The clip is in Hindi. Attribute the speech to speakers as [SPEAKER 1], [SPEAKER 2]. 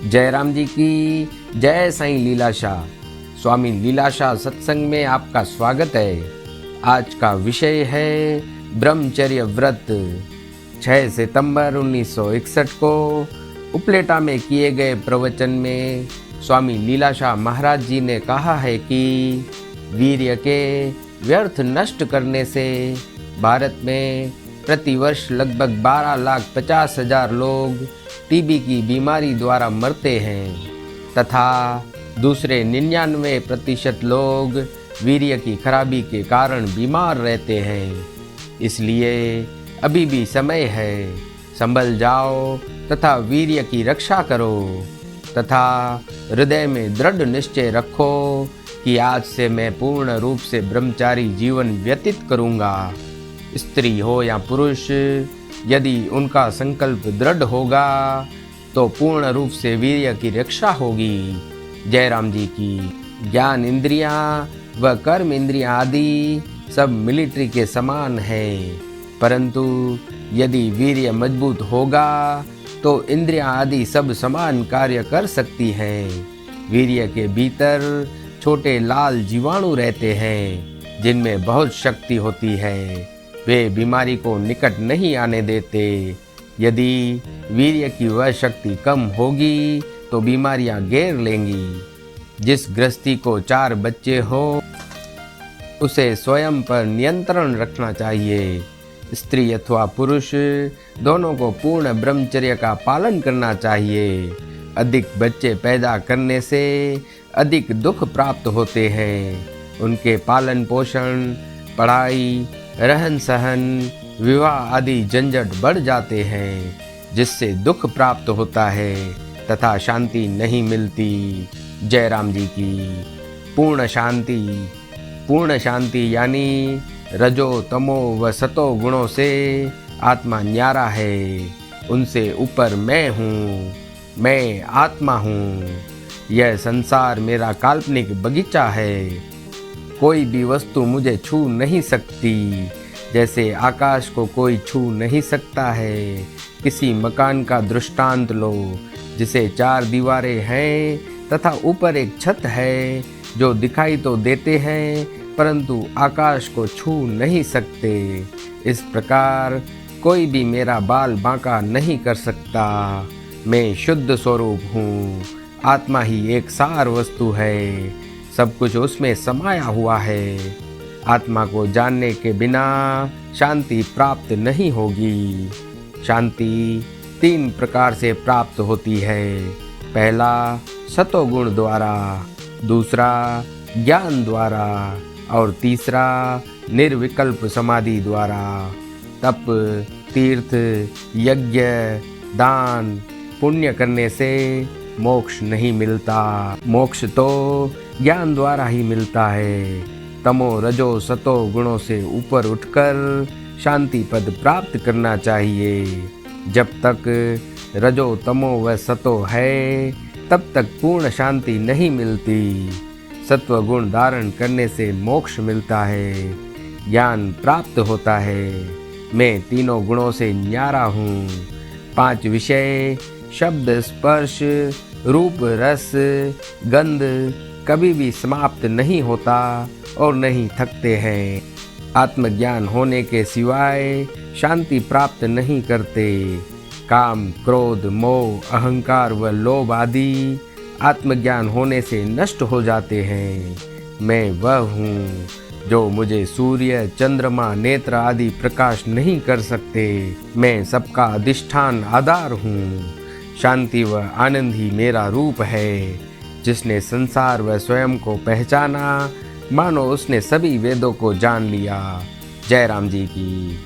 [SPEAKER 1] जय राम जी की जय। साईं लीलाशाह स्वामी लीलाशाह सत्संग में आपका स्वागत है। आज का विषय है ब्रह्मचर्य व्रत। 6 सितंबर 1961 को उपलेटा में किए गए प्रवचन में स्वामी लीलाशाह महाराज जी ने कहा है कि वीर्य के व्यर्थ नष्ट करने से भारत में प्रतिवर्ष लगभग 12,50,000 लोग टीबी की बीमारी द्वारा मरते हैं तथा दूसरे 99% लोग वीर्य की खराबी के कारण बीमार रहते हैं। इसलिए अभी भी समय है, संभल जाओ तथा वीर्य की रक्षा करो तथा हृदय में दृढ़ निश्चय रखो कि आज से मैं पूर्ण रूप से ब्रह्मचारी जीवन व्यतीत करूँगा। स्त्री हो या पुरुष, यदि उनका संकल्प दृढ़ होगा तो पूर्ण रूप से वीर्य की रक्षा होगी। जय राम जी की। ज्ञान इंद्रियां व कर्म इंद्रियां आदि सब मिलिट्री के समान है, परंतु यदि वीर्य मजबूत होगा तो इंद्रियां आदि सब समान कार्य कर सकती हैं। वीर्य के भीतर छोटे लाल जीवाणु रहते हैं जिनमें बहुत शक्ति होती है। वे बीमारी को निकट नहीं आने देते। यदि वीर्य की वह शक्ति कम होगी तो बीमारियां घेर लेंगी। जिस गृहस्थी को 4 बच्चे हो उसे स्वयं पर नियंत्रण रखना चाहिए। स्त्री अथवा पुरुष दोनों को पूर्ण ब्रह्मचर्य का पालन करना चाहिए। अधिक बच्चे पैदा करने से अधिक दुख प्राप्त होते हैं। उनके पालन पोषण, पढ़ाई, रहन सहन, विवाह आदि झंझट बढ़ जाते हैं, जिससे दुख प्राप्त होता है तथा शांति नहीं मिलती। जय राम जी की। पूर्ण शांति यानी रजो तमो व सतो गुणों से आत्मा न्यारा है। उनसे ऊपर मैं हूँ, मैं आत्मा हूँ। यह संसार मेरा काल्पनिक बगीचा है। कोई भी वस्तु मुझे छू नहीं सकती, जैसे आकाश को कोई छू नहीं सकता है। किसी मकान का दृष्टांत लो जिसे 4 दीवारें हैं तथा ऊपर एक छत है, जो दिखाई तो देते हैं परंतु आकाश को छू नहीं सकते। इस प्रकार कोई भी मेरा बाल बांका नहीं कर सकता। मैं शुद्ध स्वरूप हूँ। आत्मा ही एक सार वस्तु है, सब कुछ उसमें समाया हुआ है। आत्मा को जानने के बिना शांति प्राप्त नहीं होगी। शांति 3 प्रकार से प्राप्त होती है। पहला सतोगुण द्वारा, दूसरा ज्ञान द्वारा और तीसरा निर्विकल्प समाधि द्वारा। तप, तीर्थ, यज्ञ, दान, पुण्य करने से मोक्ष नहीं मिलता। मोक्ष तो ज्ञान द्वारा ही मिलता है। तमो रजो सतो गुणों से ऊपर उठकर शांति पद प्राप्त करना चाहिए। जब तक रजो तमो व सतो है तब तक पूर्ण शांति नहीं मिलती। सत्व गुण धारण करने से मोक्ष मिलता है, ज्ञान प्राप्त होता है। मैं तीनों गुणों से न्यारा हूँ। 5 विषय शब्द, स्पर्श, रूप, रस, गंध कभी भी समाप्त नहीं होता और नहीं थकते हैं। आत्मज्ञान होने के सिवाय शांति प्राप्त नहीं करते। काम, क्रोध, मोह, अहंकार व लोभ आदि आत्मज्ञान होने से नष्ट हो जाते हैं। मैं वह हूँ जो मुझे सूर्य, चंद्रमा, नेत्र आदि प्रकाश नहीं कर सकते। मैं सबका अधिष्ठान आधार हूँ। शांति व आनंद ही मेरा रूप है। जिसने संसार व स्वयं को पहचाना, मानो उसने सभी वेदों को जान लिया। जय राम जी की।